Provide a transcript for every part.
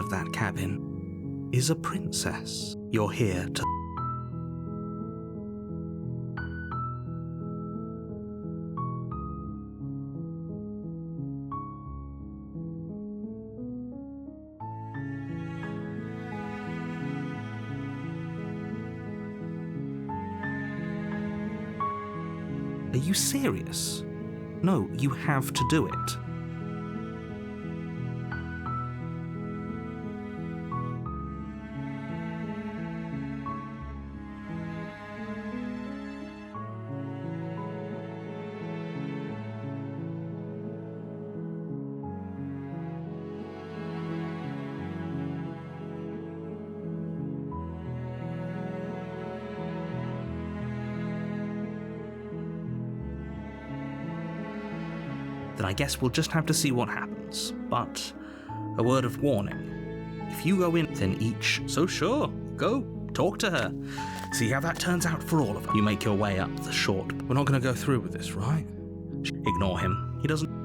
of that cabin is a princess. You're here to... Are you serious? No, you have to do it. Then I guess we'll just have to see what happens. But a word of warning. If you go in, then each... So sure, go, talk to her. See how that turns out for all of us. You make your way up the short... We're not going to go through with this, right? Ignore him. He doesn't...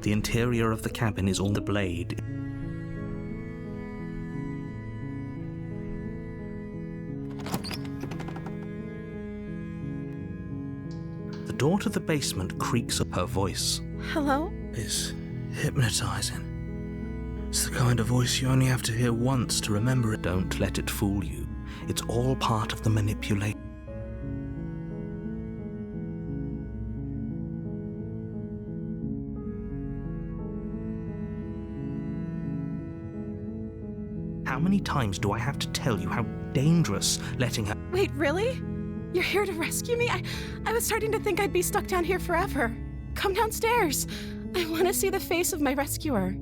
The interior of the cabin is all the blade. The door to the basement creaks up. Her voice. Hello? Is hypnotizing. It's the kind of voice you only have to hear once to remember it. Don't let it fool you. It's all part of the manipulation. How many times do I have to tell you how dangerous letting her... Wait, really? You're here to rescue me? I was starting to think I'd be stuck down here forever. Come downstairs. I want to see the face of my rescuer.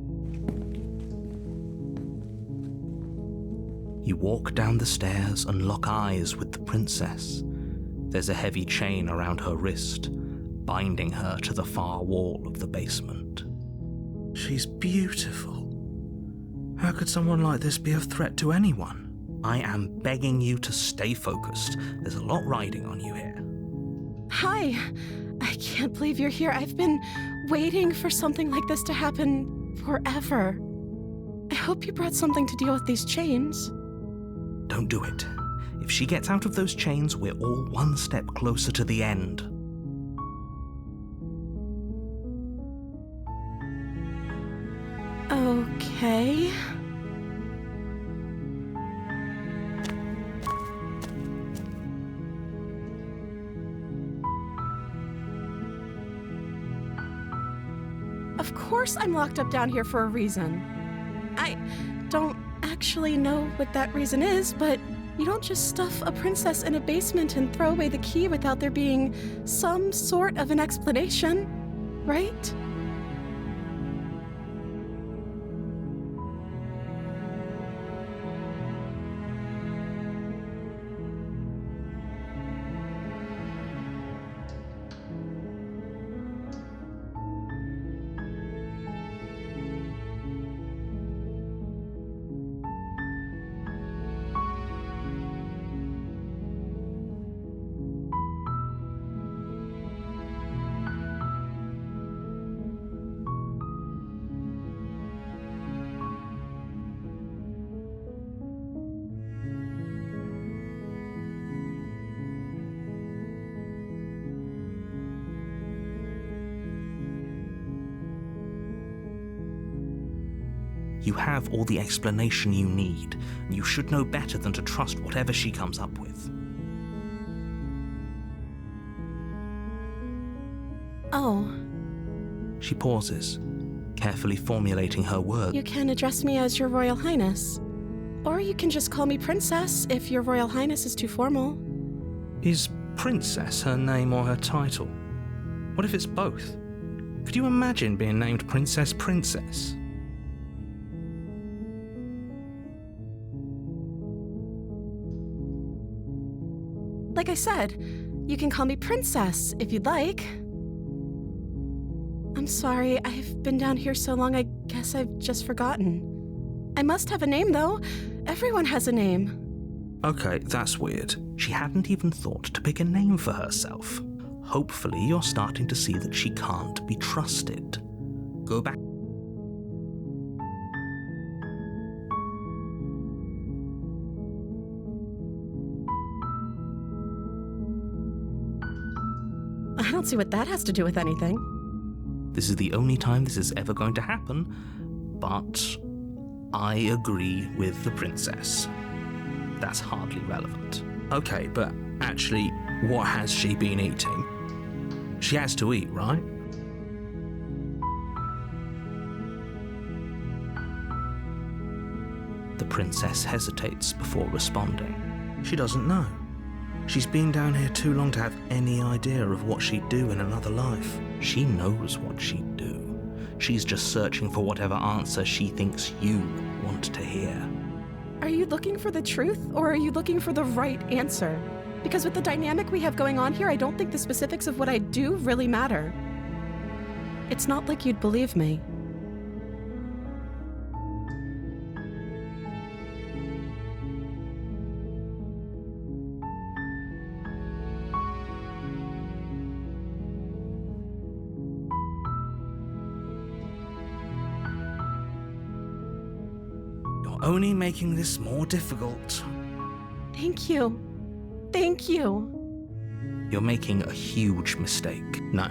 You walk down the stairs and lock eyes with the princess. There's a heavy chain around her wrist, binding her to the far wall of the basement. She's beautiful. How could someone like this be a threat to anyone? I am begging you to stay focused. There's a lot riding on you here. Hi. I can't believe you're here. I've been waiting for something like this to happen forever. I hope you brought something to deal with these chains. Don't do it. If she gets out of those chains, we're all one step closer to the end. Okay. Of course I'm locked up down here for a reason. I don't actually know what that reason is, but you don't just stuff a princess in a basement and throw away the key without there being some sort of an explanation, right? You have all the explanation you need, and you should know better than to trust whatever she comes up with. Oh. She pauses, carefully formulating her words. You can address me as Your Royal Highness. Or you can just call me Princess if Your Royal Highness is too formal. Is Princess her name or her title? What if it's both? Could you imagine being named Princess Princess? Like I said, you can call me Princess if you'd like. I'm sorry, I've been down here so long I guess I've just forgotten. I must have a name, though. Everyone has a name. Okay, that's weird. She hadn't even thought to pick a name for herself. Hopefully you're starting to see that she can't be trusted. Go back. I don't see what that has to do with anything. This is the only time this is ever going to happen, but I agree with the princess. That's hardly relevant. Okay, but actually, what has she been eating? She has to eat, right? The princess hesitates before responding. She doesn't know. She's been down here too long to have any idea of what she'd do in another life. She knows what she'd do. She's just searching for whatever answer she thinks you want to hear. Are you looking for the truth, or are you looking for the right answer? Because with the dynamic we have going on here, I don't think the specifics of what I do really matter. It's not like you'd believe me. Only making this more difficult. Thank you. Thank you. You're making a huge mistake. No,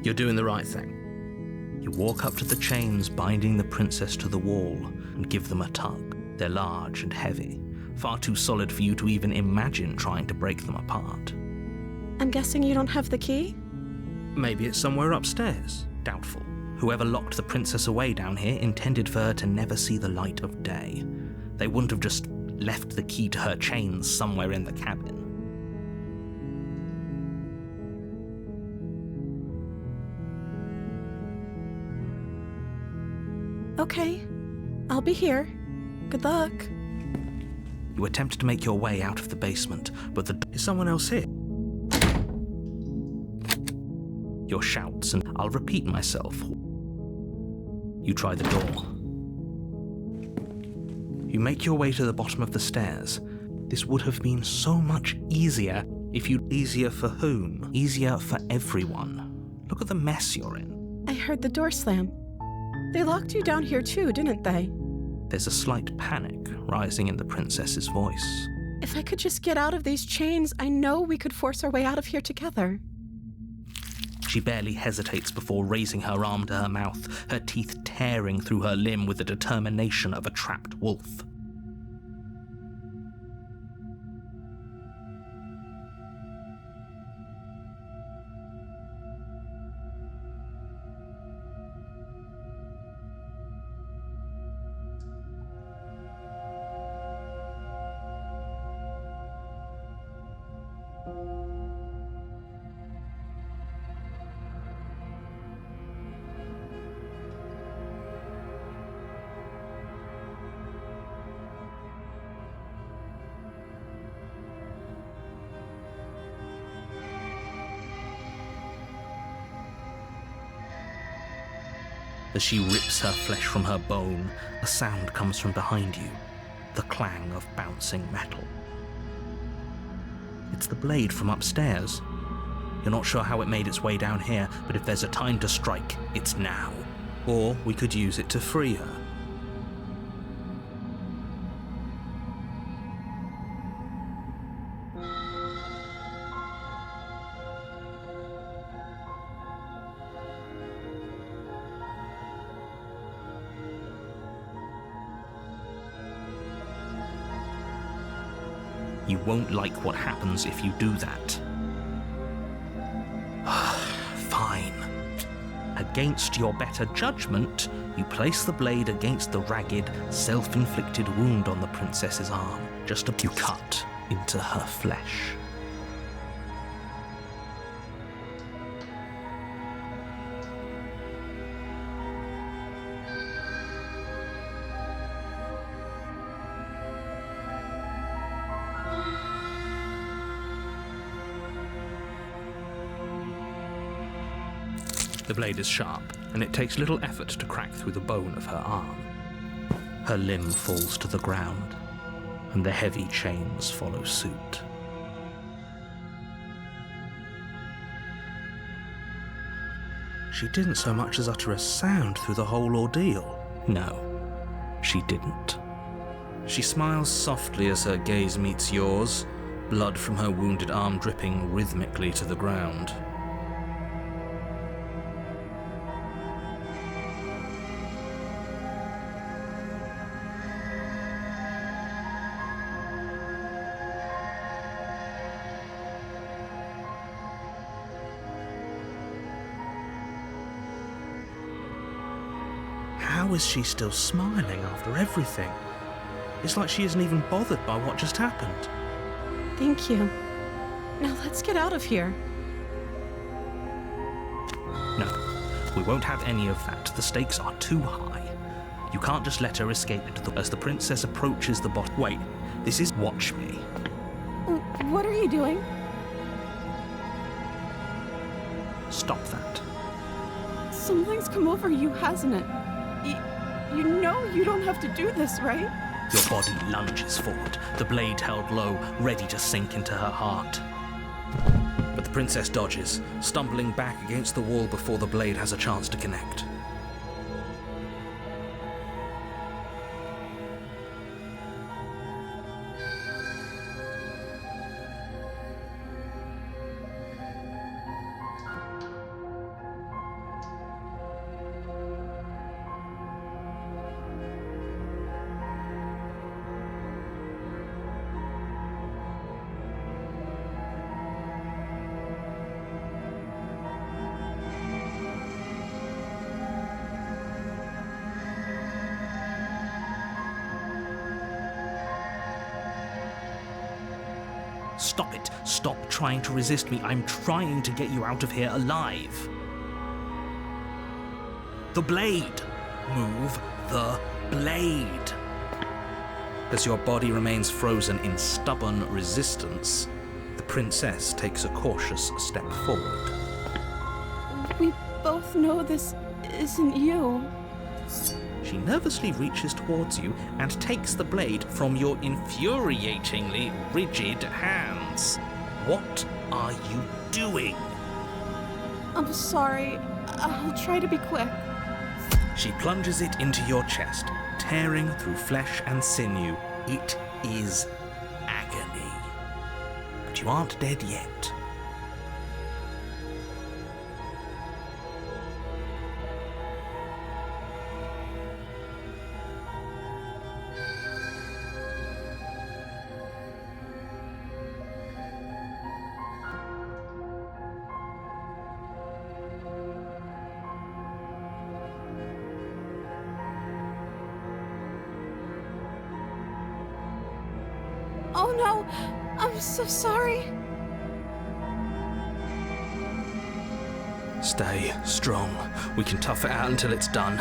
you're doing the right thing. You walk up to the chains binding the princess to the wall and give them a tug. They're large and heavy, far too solid for you to even imagine trying to break them apart. I'm guessing you don't have the key? Maybe it's somewhere upstairs. Doubtful. Whoever locked the princess away down here intended for her to never see the light of day. They wouldn't have just left the key to her chains somewhere in the cabin. Okay, I'll be here. Good luck. You attempt to make your way out of the basement, but is someone else here? Your shouts, and I'll repeat myself. You try the door. You make your way to the bottom of the stairs. This would have been so much easier if you'd... Easier for whom? Easier for everyone. Look at the mess you're in. I heard the door slam. They locked you down here too, didn't they? There's a slight panic rising in the princess's voice. If I could just get out of these chains, I know we could force our way out of here together. She barely hesitates before raising her arm to her mouth, her teeth tearing through her limb with the determination of a trapped wolf. As she rips her flesh from her bone, a sound comes from behind you, the clang of bouncing metal. It's the blade from upstairs. You're not sure how it made its way down here, but if there's a time to strike, it's now. Or we could use it to free her. You won't like what happens if you do that. Fine. Against your better judgment, you place the blade against the ragged, self-inflicted wound on the princess's arm, just as you cut into her flesh. The blade is sharp, and it takes little effort to crack through the bone of her arm. Her limb falls to the ground, and the heavy chains follow suit. She didn't so much as utter a sound through the whole ordeal. No, she didn't. She smiles softly as her gaze meets yours, blood from her wounded arm dripping rhythmically to the ground. How is she still smiling after everything? It's like she isn't even bothered by what just happened. Thank you. Now let's get out of here. No, we won't have any of that. The stakes are too high. You can't just let her escape as the princess approaches the bot. Wait, this is watch me. What are you doing? Stop that. Something's come over you, hasn't it? You know you don't have to do this, right? Your body lunges forward, the blade held low, ready to sink into her heart. But the princess dodges, stumbling back against the wall before the blade has a chance to connect. Stop it. Stop trying to resist me. I'm trying to get you out of here alive. The blade. Move the blade. As your body remains frozen in stubborn resistance, the princess takes a cautious step forward. We both know this isn't you. She nervously reaches towards you and takes the blade from your infuriatingly rigid hands. What are you doing? I'm sorry. I'll try to be quick. She plunges it into your chest, tearing through flesh and sinew. It is agony. But you aren't dead yet. Oh no, I'm so sorry. Stay strong. We can tough it out until it's done.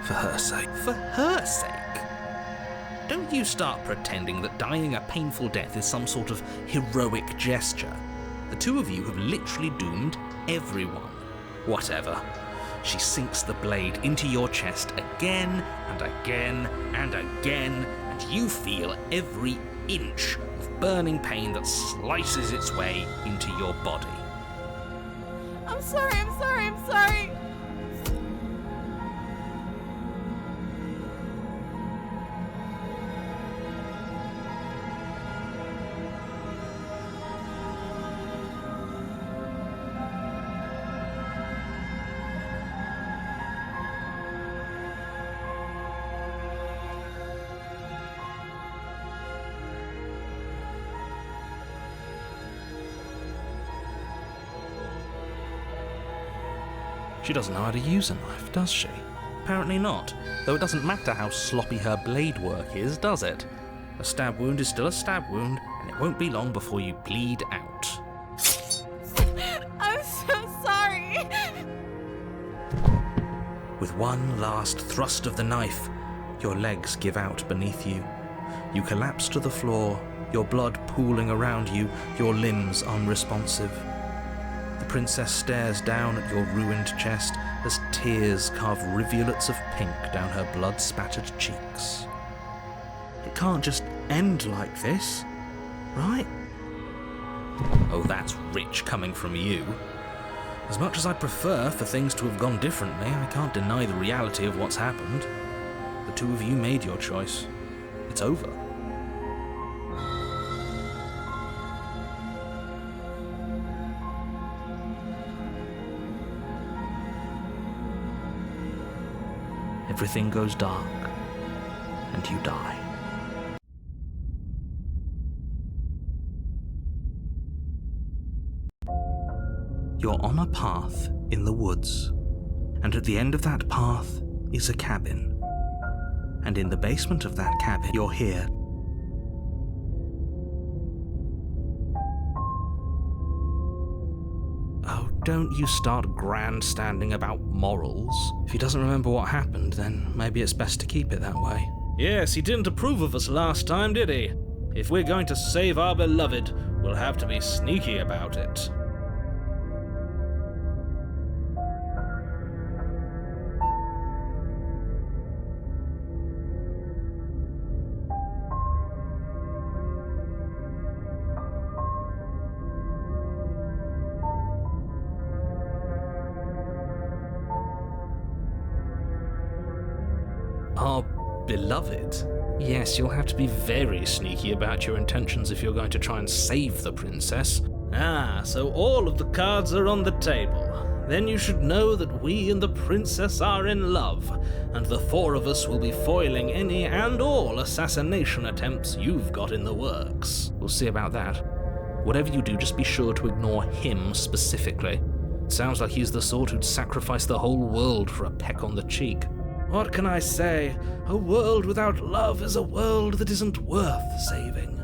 For her sake. For her sake? Don't you start pretending that dying a painful death is some sort of heroic gesture. The two of you have literally doomed everyone. Whatever. She sinks the blade into your chest again and again and again, and you feel every inch of burning pain that slices its way into your body. I'm sorry. She doesn't know how to use a knife, does she? Apparently not, though it doesn't matter how sloppy her blade work is, does it? A stab wound is still a stab wound, and it won't be long before you bleed out. I'm so sorry. With one last thrust of the knife, your legs give out beneath you. You collapse to the floor, your blood pooling around you, your limbs unresponsive. The princess stares down at your ruined chest as tears carve rivulets of pink down her blood-spattered cheeks. It can't just end like this, right? Oh, that's rich coming from you. As much as I'd prefer for things to have gone differently, I can't deny the reality of what's happened. The two of you made your choice. It's over. Everything goes dark, and you die. You're on a path in the woods, and at the end of that path is a cabin. And in the basement of that cabin, you're here. Oh, don't you start grandstanding about morals. If he doesn't remember what happened, then maybe it's best to keep it that way. Yes, he didn't approve of us last time, did he? If we're going to save our beloved, we'll have to be sneaky about it. Our beloved? Yes, you'll have to be very sneaky about your intentions if you're going to try and save the princess. Ah, so all of the cards are on the table. Then you should know that we and the princess are in love, and the four of us will be foiling any and all assassination attempts you've got in the works. We'll see about that. Whatever you do, just be sure to ignore him specifically. It sounds like he's the sort who'd sacrifice the whole world for a peck on the cheek. What can I say? A world without love is a world that isn't worth saving.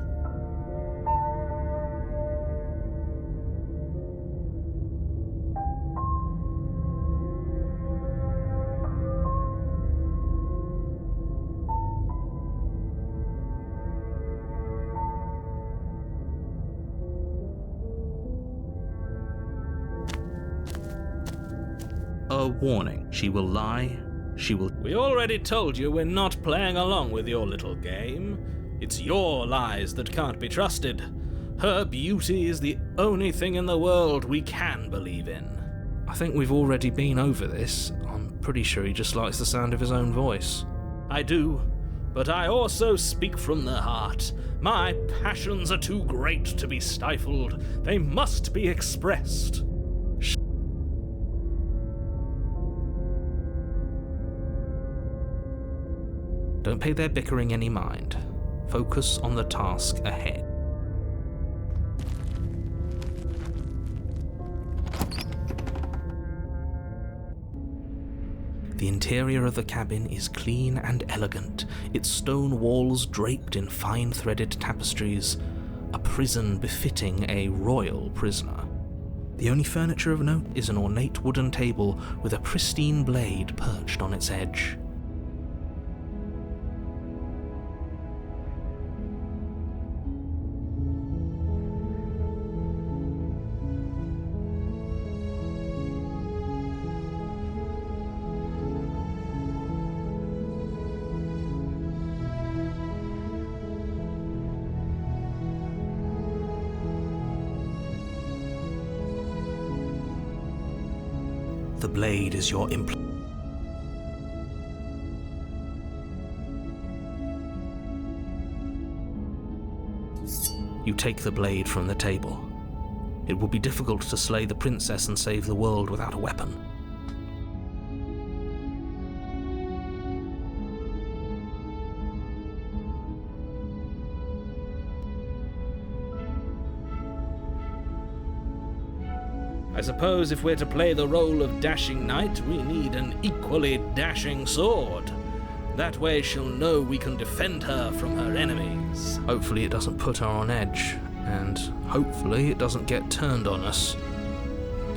A warning. She will lie. She will... We already told you we're not playing along with your little game. It's your lies that can't be trusted. Her beauty is the only thing in the world we can believe in. I think we've already been over this. I'm pretty sure he just likes the sound of his own voice. I do, but I also speak from the heart. My passions are too great to be stifled. They must be expressed. Don't pay their bickering any mind. Focus on the task ahead. The interior of the cabin is clean and elegant, its stone walls draped in fine-threaded tapestries, a prison befitting a royal prisoner. The only furniture of note is an ornate wooden table with a pristine blade perched on its edge. The blade is your You take the blade from the table. It will be difficult to slay the princess and save the world without a weapon. I suppose if we're to play the role of dashing knight, we need an equally dashing sword. That way she'll know we can defend her from her enemies. Hopefully it doesn't put her on edge, and hopefully it doesn't get turned on us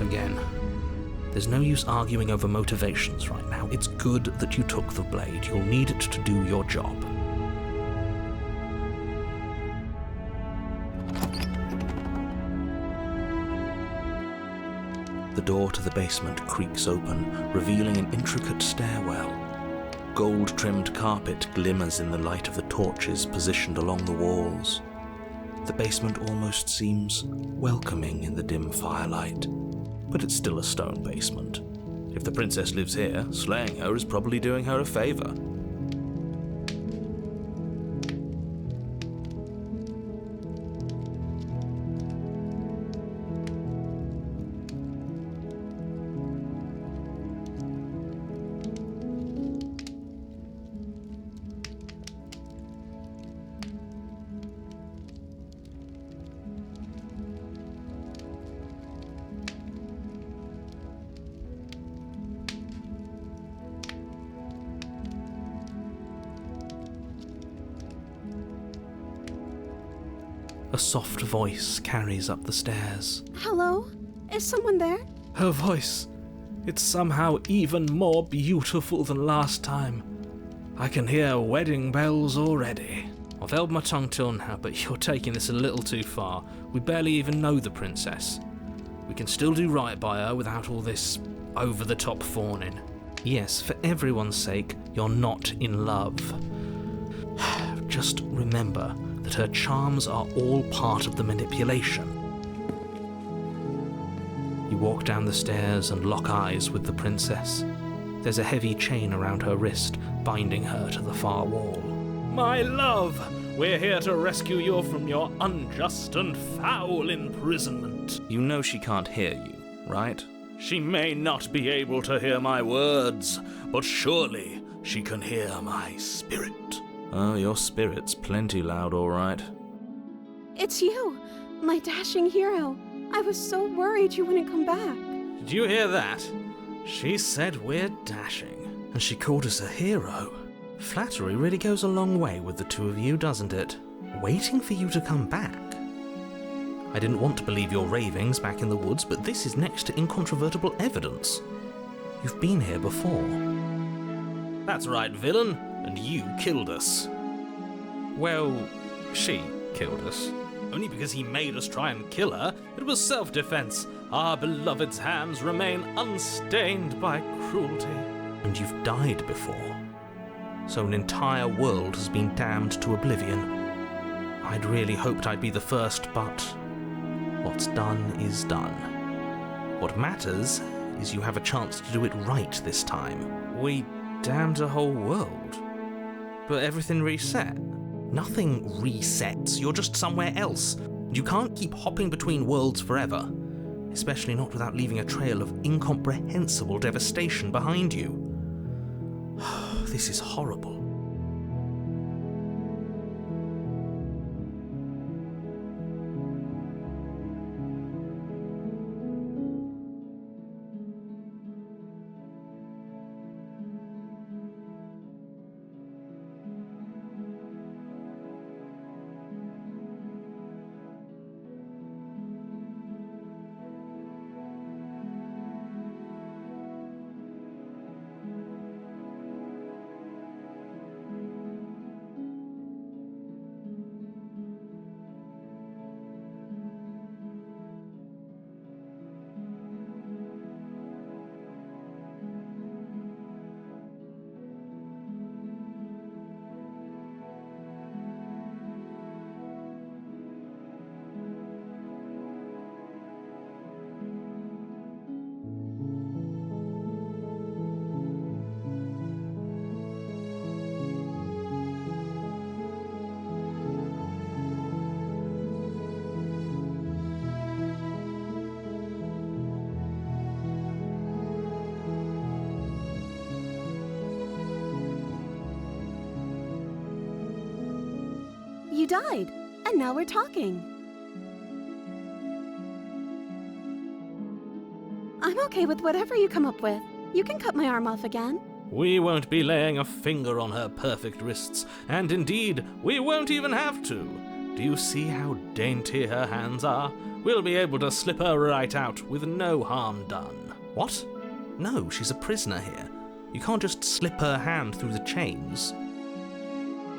again. There's no use arguing over motivations right now. It's good that you took the blade. You'll need it to do your job. The door to the basement creaks open, revealing an intricate stairwell. Gold-trimmed carpet glimmers in the light of the torches positioned along the walls. The basement almost seems welcoming in the dim firelight. but it's still a stone basement. If the princess lives here, slaying her is probably doing her a favor. A soft voice carries up the stairs. Hello? Is someone there? Her voice, it's somehow even more beautiful than last time. I can hear wedding bells already. I've held my tongue till now, but you're taking this a little too far. We barely even know the princess. We can still do right by her without all this over-the-top fawning. Yes, for everyone's sake, you're not in love. Just remember that her charms are all part of the manipulation. You walk down the stairs and lock eyes with the princess. There's a heavy chain around her wrist, binding her to the far wall. My love, we're here to rescue you from your unjust and foul imprisonment. You know she can't hear you, right? She may not be able to hear my words, but surely she can hear my spirit. Oh, your spirit's plenty loud, all right. It's you, my dashing hero. I was so worried you wouldn't come back. Did you hear that? She said we're dashing. And she called us a hero. Flattery really goes a long way with the two of you, doesn't it? Waiting for you to come back. I didn't want to believe your ravings back in the woods, but this is next to incontrovertible evidence. You've been here before. That's right, villain. And you killed us. Well, she killed us. Only because he made us try and kill her. It was self-defense. Our beloved's hands remain unstained by cruelty. And you've died before. So an entire world has been damned to oblivion. I'd really hoped I'd be the first, but what's done is done. What matters is you have a chance to do it right this time. We damned a whole world. But everything reset. Nothing resets. You're just somewhere else. You can't keep hopping between worlds forever. Especially not without leaving a trail of incomprehensible devastation behind you. This is horrible. You died, and now we're talking. I'm okay with whatever you come up with. You can cut my arm off again. We won't be laying a finger on her perfect wrists, and indeed, we won't even have to. Do you see how dainty her hands are? We'll be able to slip her right out with no harm done. What? No, she's a prisoner here. You can't just slip her hand through the chains.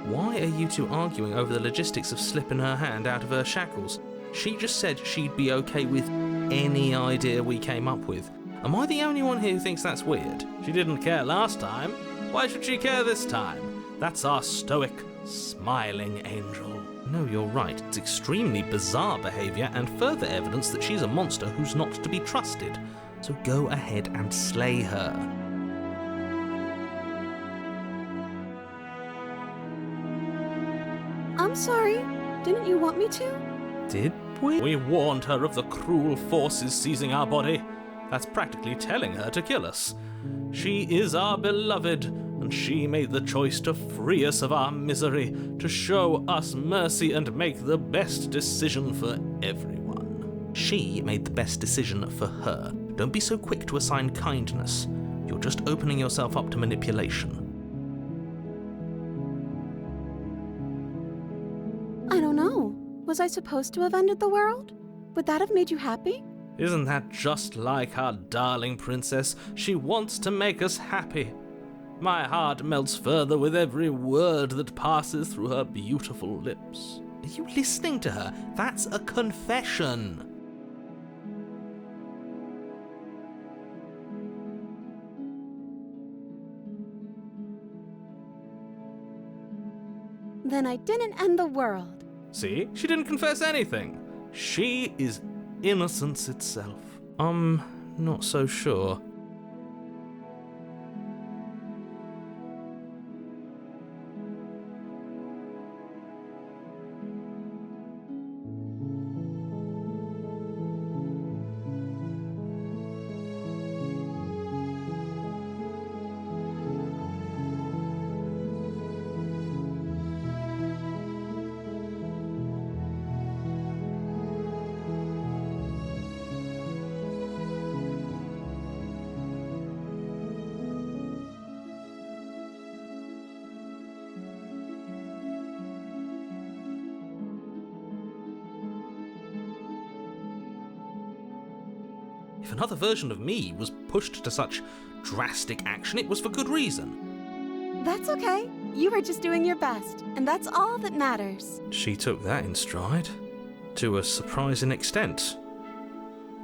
Why are you two arguing over the logistics of slipping her hand out of her shackles? She just said she'd be okay with any idea we came up with. Am I the only one here who thinks that's weird? She didn't care last time. Why should she care this time? That's our stoic, smiling angel. No, you're right. It's extremely bizarre behaviour and further evidence that she's a monster who's not to be trusted. So go ahead and slay her. I'm sorry. Didn't you want me to? Did we? We warned her of the cruel forces seizing our body. That's practically telling her to kill us. She is our beloved, and she made the choice to free us of our misery, to show us mercy and make the best decision for everyone. She made the best decision for her. Don't be so quick to assign kindness. You're just opening yourself up to manipulation. I don't know. Was I supposed to have ended the world? Would that have made you happy? Isn't that just like our darling princess? She wants to make us happy. My heart melts further with every word that passes through her beautiful lips. Are you listening to her? That's a confession. Then I didn't end the world. See? She didn't confess anything. She is innocence itself. Not so sure. If another version of me was pushed to such drastic action, it was for good reason. That's okay. You were just doing your best, and that's all that matters. She took that in stride. To a surprising extent.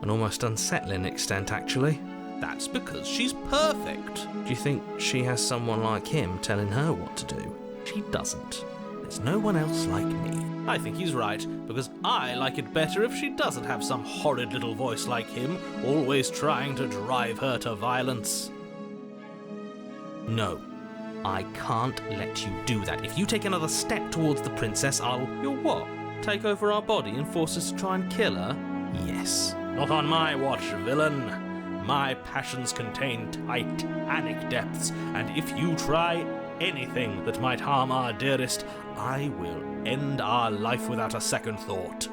An almost unsettling extent, actually. That's because she's perfect. Do you think she has someone like him telling her what to do? She doesn't. There's no one else like me. I think he's right, because I like it better if she doesn't have some horrid little voice like him, always trying to drive her to violence. No, I can't let you do that. If you take another step towards the princess, You'll what? Take over our body and force us to try and kill her? Yes. Not on my watch, villain. My passions contain titanic depths, and if you try anything that might harm our dearest, I will end our life without a second thought.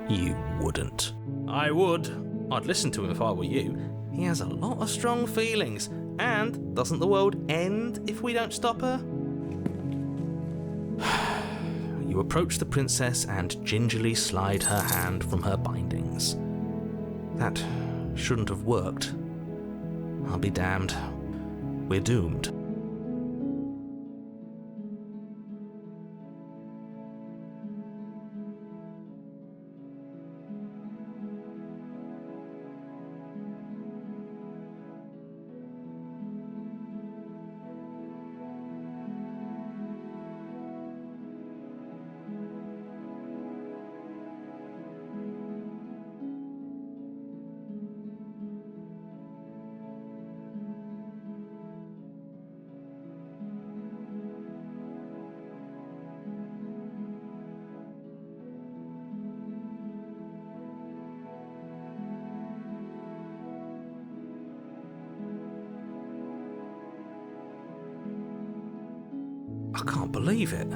You wouldn't. I would. I'd listen to him if I were you. He has a lot of strong feelings. And doesn't the world end if we don't stop her? You approach the princess and gingerly slide her hand from her bindings. That shouldn't have worked. I'll be damned. We're doomed. I can't believe it,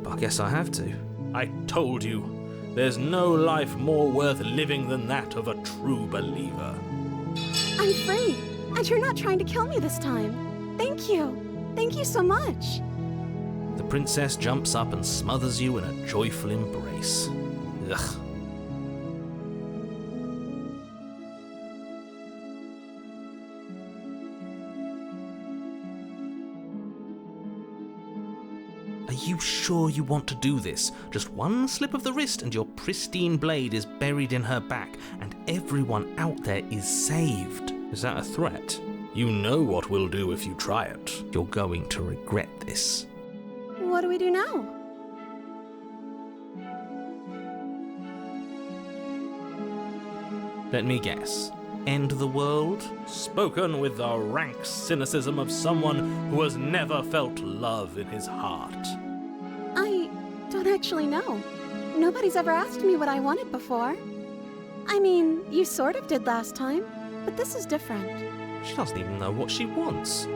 but I guess I have to. I told you, there's no life more worth living than that of a true believer. I'm free, and you're not trying to kill me this time. Thank you. Thank you so much. The princess jumps up and smothers you in a joyful embrace. Ugh. Are you sure you want to do this? Just one slip of the wrist and your pristine blade is buried in her back, and everyone out there is saved. Is that a threat? You know what we'll do if you try it. You're going to regret this. What do we do now? Let me guess. End the world? Spoken with the rank cynicism of someone who has never felt love in his heart. I don't actually know. Nobody's ever asked me what I wanted before. I mean, you sort of did last time, but this is different. She doesn't even know what she wants.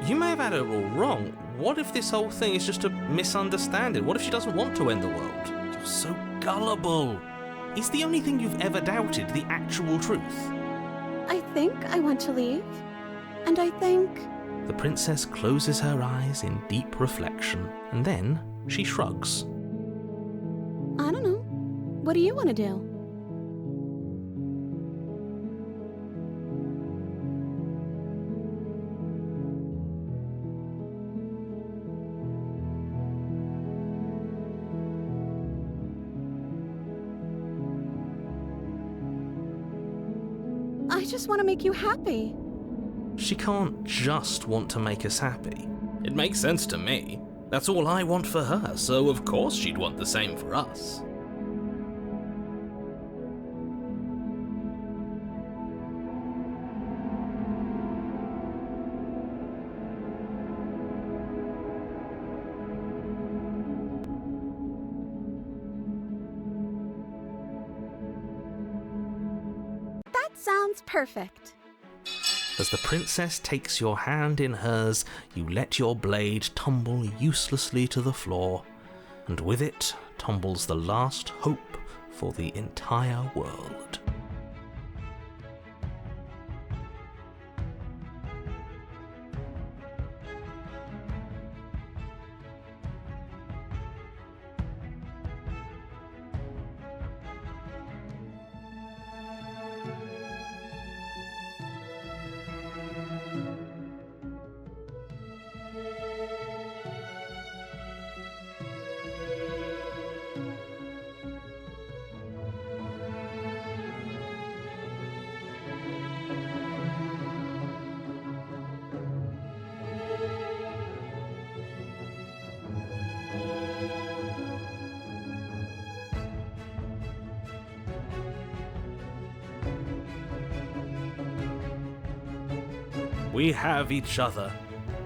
You may have had her all wrong. What if this whole thing is just a misunderstanding? What if she doesn't want to end the world? You're so gullible. Is the only thing you've ever doubted the actual truth? I think I want to leave. And I think... The princess closes her eyes in deep reflection, and then she shrugs. I don't know. What do you want to do? I just want to make you happy. She can't just want to make us happy. It makes sense to me. That's all I want for her, so of course she'd want the same for us. That sounds perfect. As the princess takes your hand in hers, you let your blade tumble uselessly to the floor, and with it tumbles the last hope for the entire world. We have each other.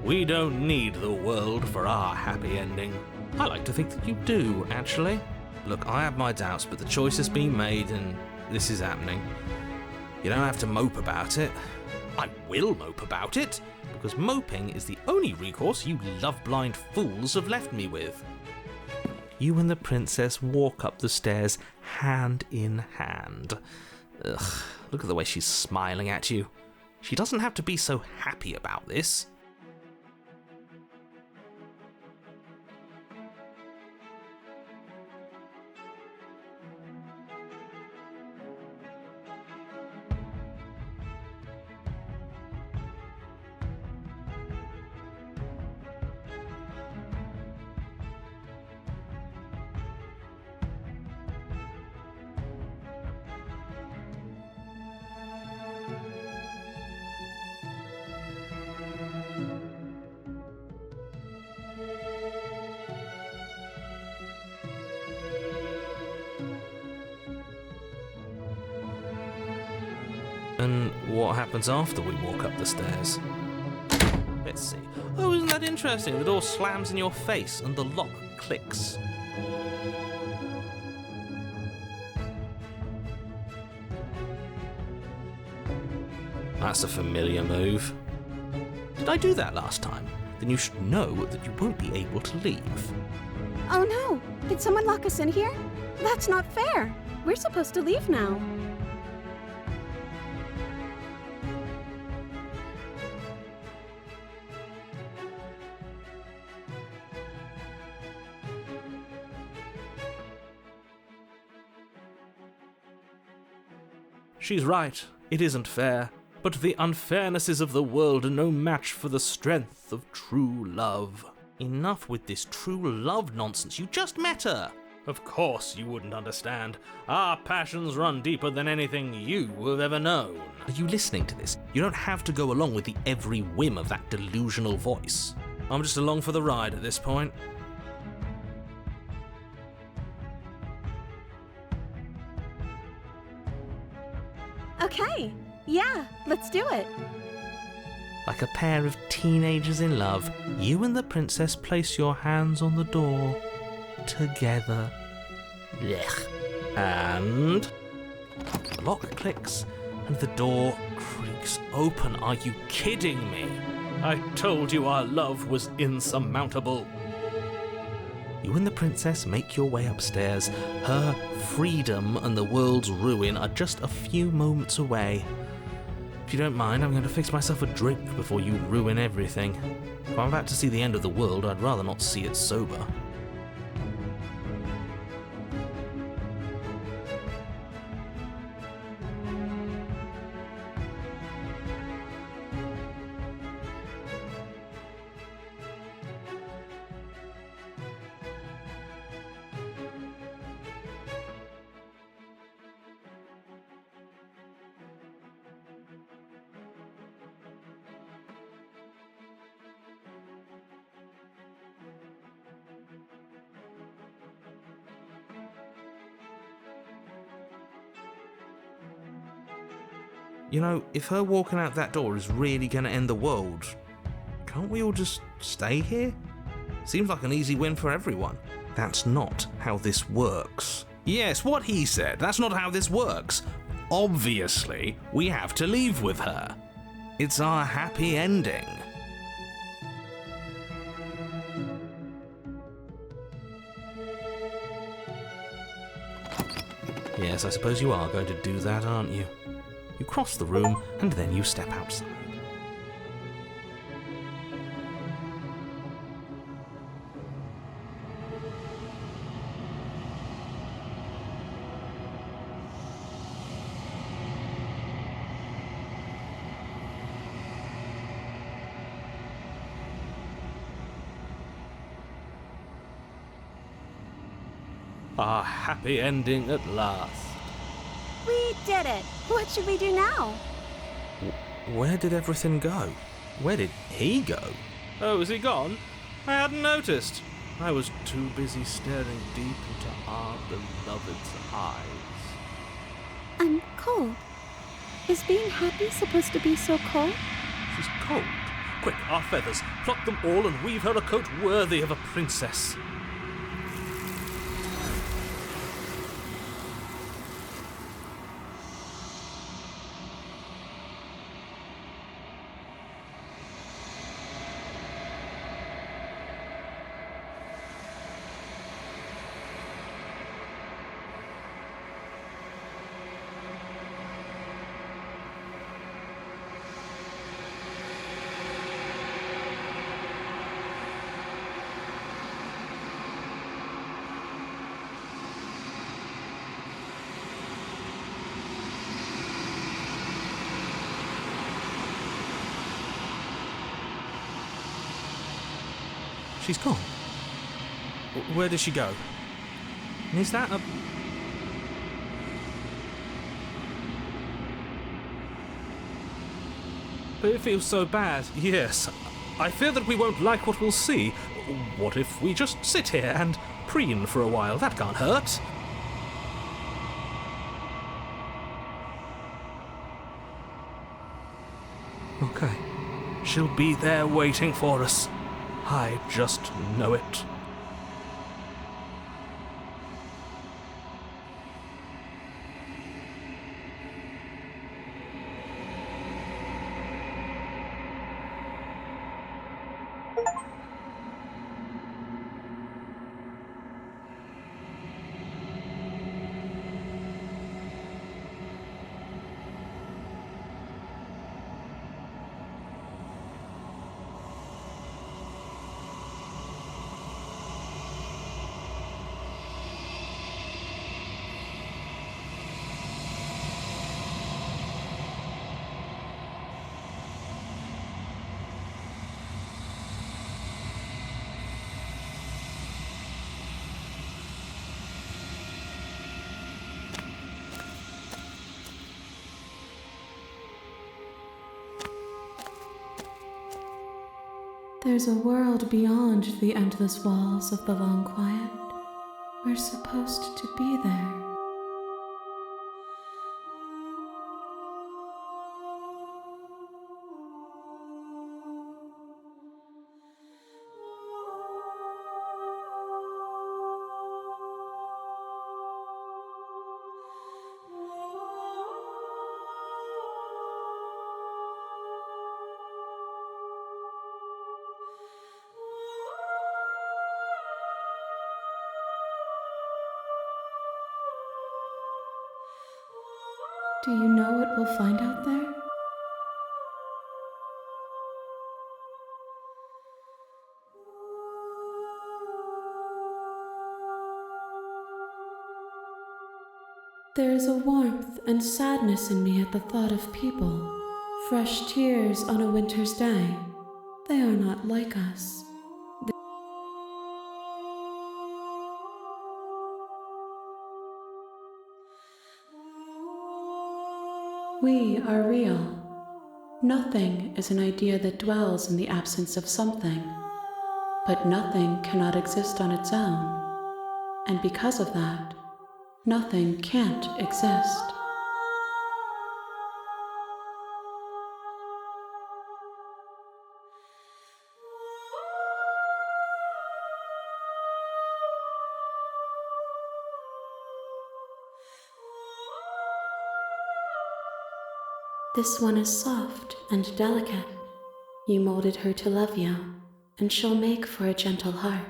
We don't need the world for our happy ending. I like to think that you do, actually. Look, I have my doubts, but the choice has been made and this is happening. You don't have to mope about it. I will mope about it, because moping is the only recourse you love-blind fools have left me with. You and the princess walk up the stairs hand in hand. Ugh, look at the way she's smiling at you. She doesn't have to be so happy about this. And what happens after we walk up the stairs? Let's see. Oh, isn't that interesting? The door slams in your face and the lock clicks. That's a familiar move. Did I do that last time? Then you should know that you won't be able to leave. Oh no! Did someone lock us in here? That's not fair! We're supposed to leave now. She's right, it isn't fair, but the unfairnesses of the world are no match for the strength of true love. Enough with this true love nonsense, you just met her! Of course you wouldn't understand. Our passions run deeper than anything you have ever known. Are you listening to this? You don't have to go along with the every whim of that delusional voice. I'm just along for the ride at this point. let's do it. Like a pair of teenagers in love, you and the princess place your hands on the door together. Blech. And the lock clicks and the door creaks open. Are you kidding me? I told you our love was insurmountable. You and the princess make your way upstairs. Her freedom and the world's ruin are just a few moments away. If you don't mind, I'm going to fix myself a drink before you ruin everything. If I'm about to see the end of the world, I'd rather not see it sober. You know, if her walking out that door is really going to end the world, can't we all just stay here? Seems like an easy win for everyone. That's not how this works. Yes, what he said. That's not how this works. Obviously, we have to leave with her. It's our happy ending. Yes, I suppose you are going to do that, aren't you? You cross the room, and then you step outside. Our happy ending at last. We did it. What should we do now? Where did everything go? Where did he go? Oh, is he gone? I hadn't noticed. I was too busy staring deep into our beloved's eyes. I'm cold. Is being happy supposed to be so cold? She's cold. Quick, our feathers. Pluck them all and weave her a coat worthy of a princess. She's gone. Where did she go? And is that a... But it feels so bad. Yes. I fear that we won't like what we'll see. What if we just sit here and preen for a while? That can't hurt. Okay. She'll be there waiting for us. I just know it. There's a world beyond the endless walls of the long quiet. We're supposed to be there. Do you know what we'll find out there? There is a warmth and sadness in me at the thought of people. Fresh tears on a winter's day. They are not like us. We are real. Nothing is an idea that dwells in the absence of something. But nothing cannot exist on its own. And because of that, nothing can't exist. This one is soft and delicate. You molded her to love you, and she'll make for a gentle heart.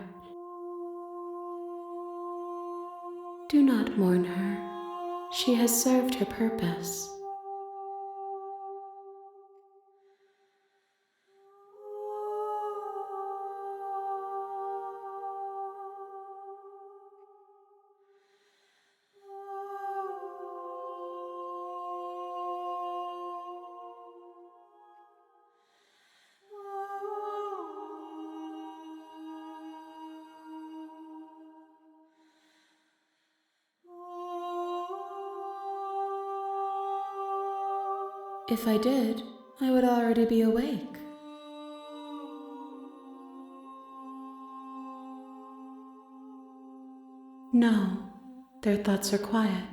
Do not mourn her. She has served her purpose. If I did, I would already be awake. No, their thoughts are quiet.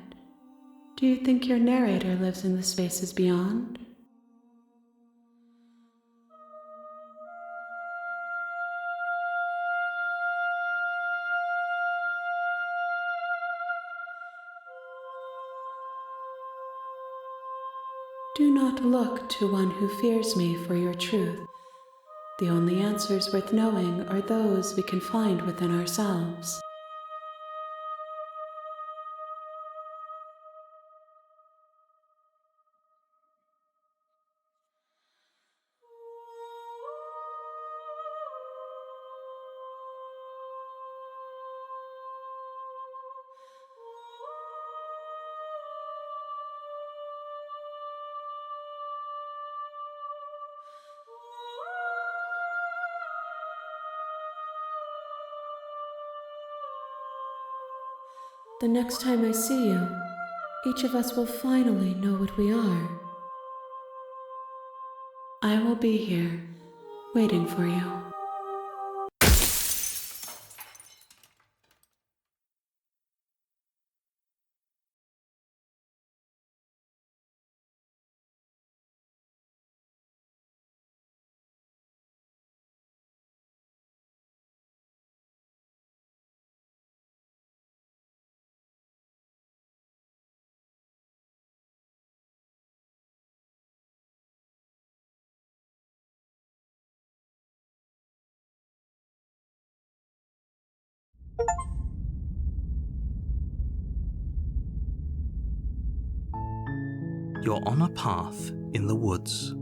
Do you think your narrator lives in the spaces beyond? Do not look to one who fears me for your truth. The only answers worth knowing are those we can find within ourselves. The next time I see you, each of us will finally know what we are. I will be here, waiting for you. You're on a path in the woods.